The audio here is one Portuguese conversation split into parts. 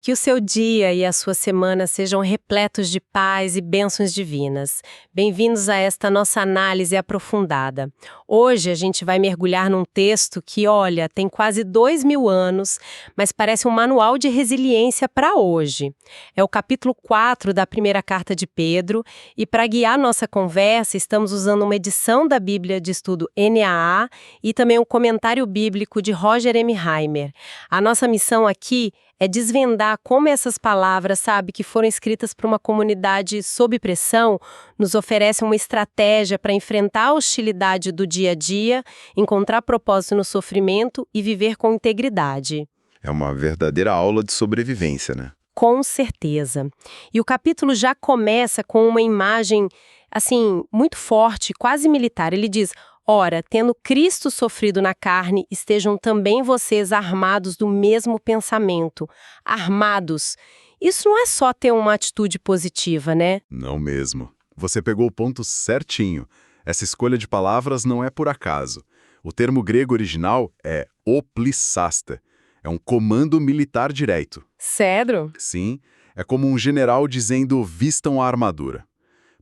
Que o seu dia e a sua semana sejam repletos de paz e bênçãos divinas. Bem-vindos a esta nossa análise aprofundada. Hoje a gente vai mergulhar num texto que, olha, tem quase 2000 anos, mas parece um manual de resiliência para hoje. É o capítulo 4 da primeira carta de Pedro, e para guiar nossa conversa, estamos usando uma edição da Bíblia de Estudo NAA e também um comentário bíblico de Roger M. Heimer. A nossa missão aqui é desvendar como essas palavras, que foram escritas por uma comunidade sob pressão, nos oferecem uma estratégia para enfrentar a hostilidade do dia a dia, encontrar propósito no sofrimento e viver com integridade. É uma verdadeira aula de sobrevivência, né? Com certeza. E o capítulo já começa com uma imagem, muito forte, quase militar. Ele diz: ora, tendo Cristo sofrido na carne, estejam também vocês armados do mesmo pensamento. Armados. Isso não é só ter uma atitude positiva, né? Não mesmo. Você pegou o ponto certinho. Essa escolha de palavras não é por acaso. O termo grego original é oplissaste. É um comando militar direto. Sério? Sim, é como um general dizendo: vistam a armadura.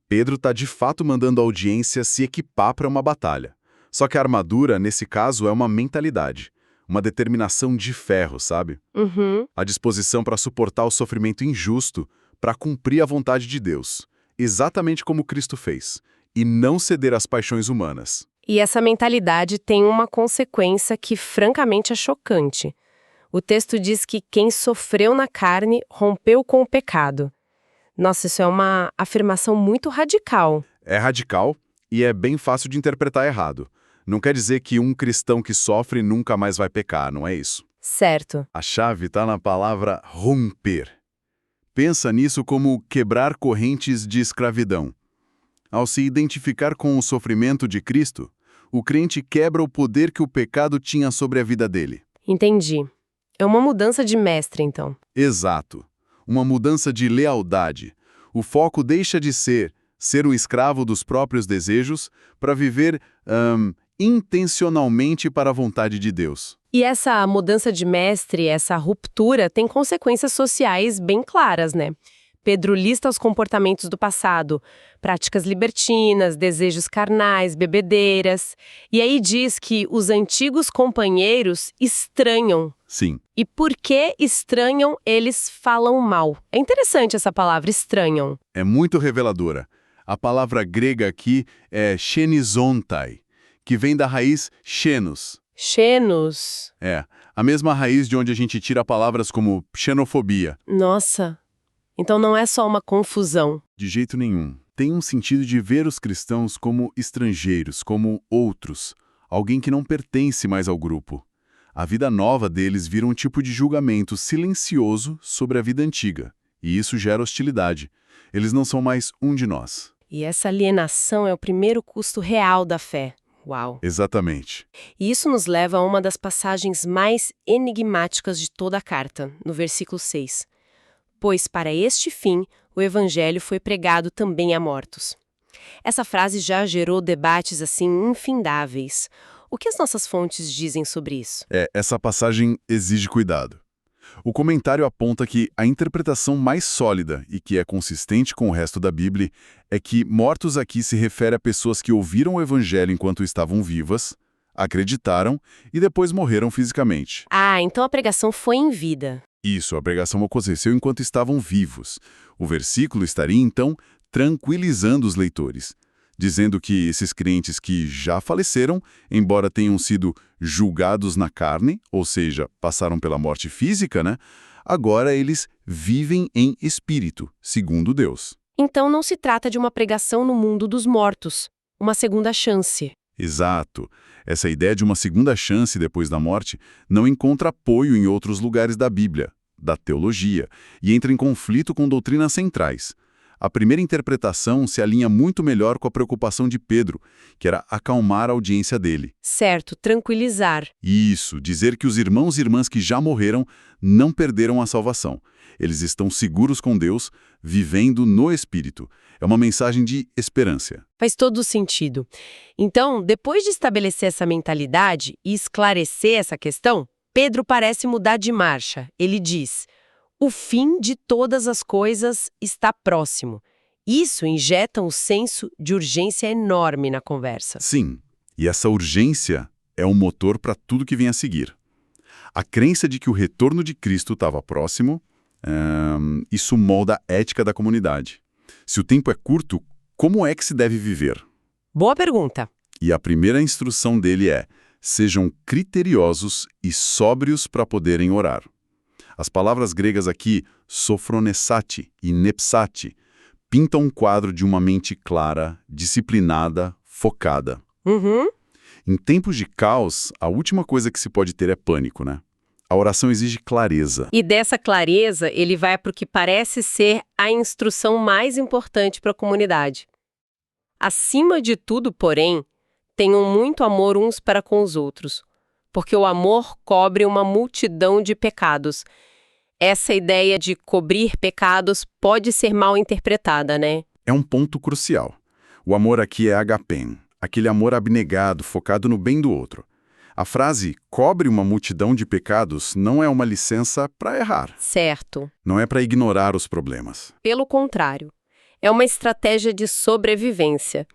Pedro está de fato mandando a audiência se equipar para uma batalha. Só que a armadura, nesse caso, é uma mentalidade, uma determinação de ferro, sabe? A disposição para suportar o sofrimento injusto, para cumprir a vontade de Deus, exatamente como Cristo fez, e não ceder às paixões humanas. E essa mentalidade tem uma consequência que, francamente, é chocante. O texto diz que quem sofreu na carne rompeu com o pecado. Nossa, isso é uma afirmação muito radical. É radical e é bem fácil de interpretar errado. Não quer dizer que um cristão que sofre nunca mais vai pecar, não é isso? Certo. A chave está na palavra romper. Pensa nisso como quebrar correntes de escravidão. Ao se identificar com o sofrimento de Cristo, o crente quebra o poder que o pecado tinha sobre a vida dele. Entendi. É uma mudança de mestre, então. Exato. Uma mudança de lealdade. O foco deixa de ser um escravo dos próprios desejos para viver intencionalmente para a vontade de Deus. E essa mudança de mestre, essa ruptura, tem consequências sociais bem claras, né? Pedro lista os comportamentos do passado, práticas libertinas, desejos carnais, bebedeiras. E aí diz que os antigos companheiros estranham. Sim. E por que estranham, eles falam mal. É interessante essa palavra, estranham. É muito reveladora. A palavra grega aqui é xenizontai, que vem da raiz xenos. Xenos. É, a mesma raiz de onde a gente tira palavras como xenofobia. Nossa, então não é só uma confusão. De jeito nenhum. Tem um sentido de ver os cristãos como estrangeiros, como outros, alguém que não pertence mais ao grupo. A vida nova deles vira um tipo de julgamento silencioso sobre a vida antiga, e isso gera hostilidade. Eles não são mais um de nós. E essa alienação é o primeiro custo real da fé. Uau! Exatamente. E isso nos leva a uma das passagens mais enigmáticas de toda a carta, no versículo 6. Pois para este fim o evangelho foi pregado também a mortos. Essa frase já gerou debates infindáveis. O que as nossas fontes dizem sobre isso? Essa passagem exige cuidado. O comentário aponta que a interpretação mais sólida e que é consistente com o resto da Bíblia é que mortos aqui se refere a pessoas que ouviram o evangelho enquanto estavam vivas, acreditaram e depois morreram fisicamente. Ah, então a pregação foi em vida. Isso, a pregação aconteceu enquanto estavam vivos. O versículo estaria, então, tranquilizando os leitores, dizendo que esses crentes que já faleceram, embora tenham sido julgados na carne, ou seja, passaram pela morte física, agora eles vivem em espírito, segundo Deus. Então não se trata de uma pregação no mundo dos mortos, uma segunda chance. Exato. Essa ideia de uma segunda chance depois da morte não encontra apoio em outros lugares da Bíblia, da teologia, e entra em conflito com doutrinas centrais. A primeira interpretação se alinha muito melhor com a preocupação de Pedro, que era acalmar a audiência dele. Certo, tranquilizar. Isso, dizer que os irmãos e irmãs que já morreram não perderam a salvação. Eles estão seguros com Deus, vivendo no Espírito. É uma mensagem de esperança. Faz todo sentido. Então, depois de estabelecer essa mentalidade e esclarecer essa questão, Pedro parece mudar de marcha. Ele diz: O fim de todas as coisas está próximo. Isso injeta um senso de urgência enorme na conversa. Sim, e essa urgência é um motor para tudo que vem a seguir. A crença de que o retorno de Cristo estava próximo, isso molda a ética da comunidade. Se o tempo é curto, como é que se deve viver? Boa pergunta. E a primeira instrução dele é: sejam criteriosos e sóbrios para poderem orar. As palavras gregas aqui, sofronessati e nepsati, pintam um quadro de uma mente clara, disciplinada, focada. Uhum. Em tempos de caos, a última coisa que se pode ter é pânico, né? A oração exige clareza. E dessa clareza, ele vai para o que parece ser a instrução mais importante para a comunidade. Acima de tudo, porém, tenham muito amor uns para com os outros, porque o amor cobre uma multidão de pecados. Essa ideia de cobrir pecados pode ser mal interpretada, né? É um ponto crucial. O amor aqui é agapen, aquele amor abnegado, focado no bem do outro. A frase cobre uma multidão de pecados não é uma licença para errar. Certo. Não é para ignorar os problemas. Pelo contrário, é uma estratégia de sobrevivência.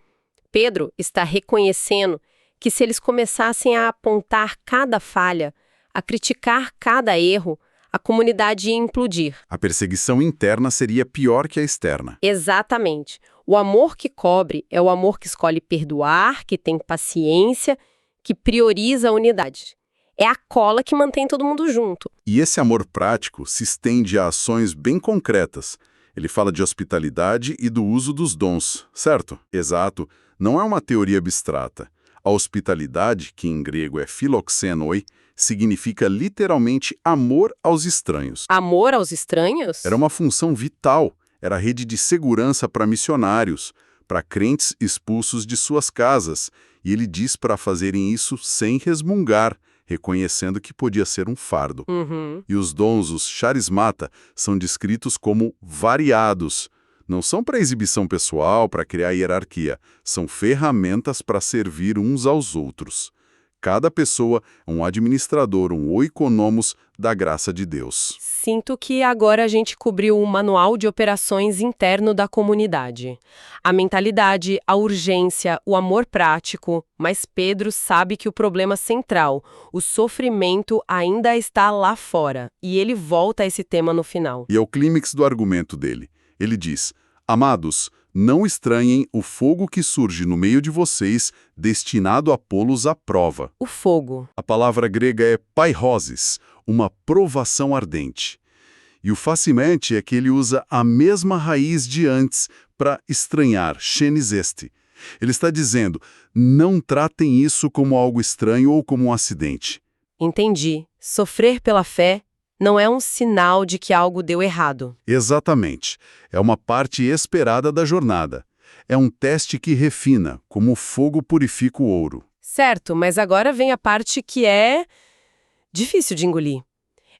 Pedro está reconhecendo que se eles começassem a apontar cada falha, a criticar cada erro, a comunidade ia implodir. A perseguição interna seria pior que a externa. Exatamente. O amor que cobre é o amor que escolhe perdoar, que tem paciência, que prioriza a unidade. É a cola que mantém todo mundo junto. E esse amor prático se estende a ações bem concretas. Ele fala de hospitalidade e do uso dos dons, certo? Exato. Não é uma teoria abstrata. A hospitalidade, que em grego é philoxenoi, significa literalmente amor aos estranhos. Amor aos estranhos? Era uma função vital. Era a rede de segurança para missionários, para crentes expulsos de suas casas. E ele diz para fazerem isso sem resmungar, reconhecendo que podia ser um fardo. Uhum. E os dons, os charismata, são descritos como variados. Não são para exibição pessoal, para criar hierarquia. São ferramentas para servir uns aos outros. Cada pessoa é um administrador, um oikonomos da graça de Deus. Sinto que agora a gente cobriu o manual de operações interno da comunidade. A mentalidade, a urgência, o amor prático, mas Pedro sabe que o problema central, o sofrimento, ainda está lá fora, e ele volta a esse tema no final. E é o clímax do argumento dele. Ele diz: amados, não estranhem o fogo que surge no meio de vocês, destinado a pô-los à prova. O fogo. A palavra grega é pairoses, uma provação ardente. E o fascinante é que ele usa a mesma raiz de antes para estranhar, xeniseste. Ele está dizendo: não tratem isso como algo estranho ou como um acidente. Entendi. Sofrer pela fé não é um sinal de que algo deu errado. Exatamente. É uma parte esperada da jornada. É um teste que refina, como o fogo purifica o ouro. Certo, mas agora vem a parte que é difícil de engolir.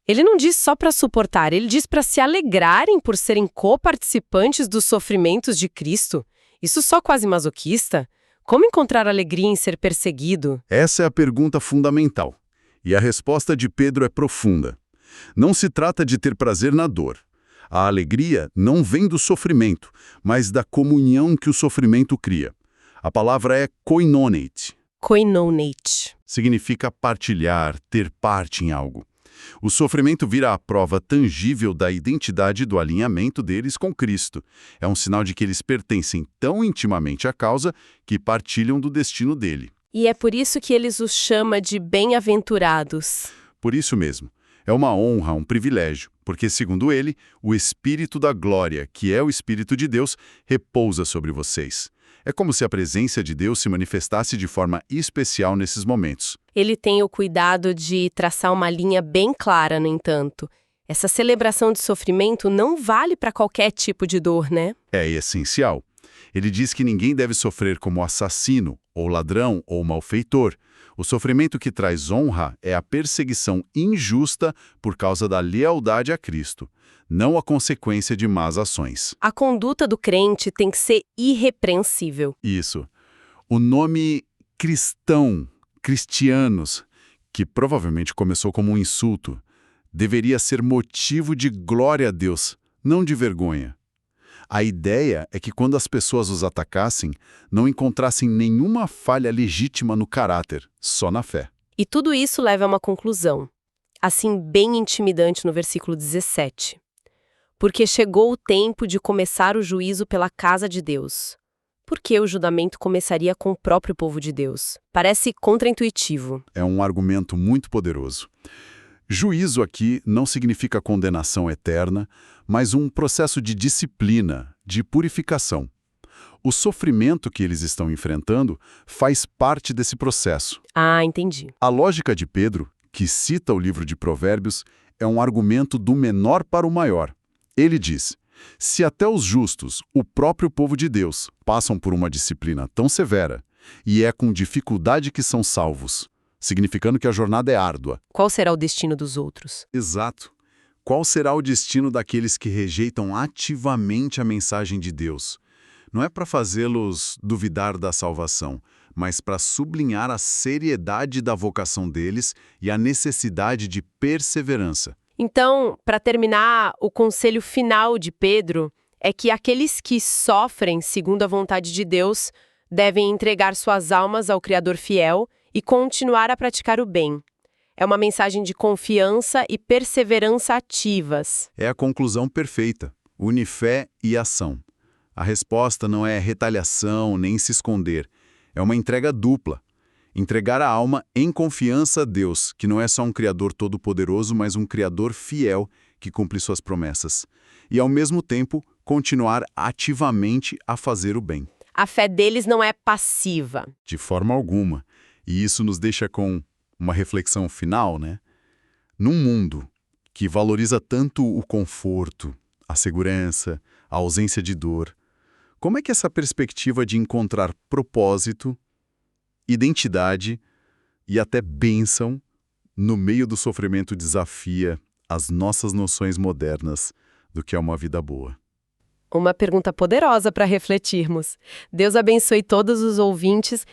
Ele não diz só para suportar, ele diz para se alegrarem por serem coparticipantes dos sofrimentos de Cristo. Isso só quase masoquista? Como encontrar alegria em ser perseguido? Essa é a pergunta fundamental. E a resposta de Pedro é profunda. Não se trata de ter prazer na dor. A alegria não vem do sofrimento, mas da comunhão que o sofrimento cria. A palavra é koinonate. Koinonate. Significa partilhar, ter parte em algo. O sofrimento vira a prova tangível da identidade e do alinhamento deles com Cristo. É um sinal de que eles pertencem tão intimamente à causa que partilham do destino dele. E é por isso que eles os chama de bem-aventurados. Por isso mesmo. É uma honra, um privilégio, porque, segundo ele, o Espírito da Glória, que é o Espírito de Deus, repousa sobre vocês. É como se a presença de Deus se manifestasse de forma especial nesses momentos. Ele tem o cuidado de traçar uma linha bem clara, no entanto. Essa celebração de sofrimento não vale para qualquer tipo de dor, né? É essencial. Ele diz que ninguém deve sofrer como assassino, ou ladrão, ou malfeitor. O sofrimento que traz honra é a perseguição injusta por causa da lealdade a Cristo, não a consequência de más ações. A conduta do crente tem que ser irrepreensível. Isso. O nome cristão, cristianos, que provavelmente começou como um insulto, Deveria ser motivo de glória a Deus, não de vergonha. A ideia é que quando as pessoas os atacassem, não encontrassem nenhuma falha legítima no caráter, só na fé. E tudo isso leva a uma conclusão, assim bem intimidante no versículo 17. Porque chegou o tempo de começar o juízo pela casa de Deus. Por que o julgamento começaria com o próprio povo de Deus? Parece contraintuitivo. É um argumento muito poderoso. Juízo aqui não significa condenação eterna, mas um processo de disciplina, de purificação. O sofrimento que eles estão enfrentando faz parte desse processo. Ah, entendi. A lógica de Pedro, que cita o livro de Provérbios, é um argumento do menor para o maior. Ele diz: se até os justos, o próprio povo de Deus, passam por uma disciplina tão severa, e é com dificuldade que são salvos, significando que a jornada é árdua. Qual será o destino dos outros? Exato. Qual será o destino daqueles que rejeitam ativamente a mensagem de Deus? Não é para fazê-los duvidar da salvação, mas para sublinhar a seriedade da vocação deles e a necessidade de perseverança. Então, para terminar, o conselho final de Pedro é que aqueles que sofrem segundo a vontade de Deus devem entregar suas almas ao Criador fiel e continuar a praticar o bem. É uma mensagem de confiança e perseverança ativas. É a conclusão perfeita. Une fé e ação. A resposta não é retaliação nem se esconder. É uma entrega dupla. Entregar a alma em confiança a Deus, que não é só um Criador todo-poderoso, mas um Criador fiel que cumpre suas promessas. E, ao mesmo tempo, continuar ativamente a fazer o bem. A fé deles não é passiva. De forma alguma. E isso nos deixa com uma reflexão final, né? Num mundo que valoriza tanto o conforto, a segurança, a ausência de dor, como é que essa perspectiva de encontrar propósito, identidade e até bênção no meio do sofrimento desafia as nossas noções modernas do que é uma vida boa? Uma pergunta poderosa para refletirmos. Deus abençoe todos os ouvintes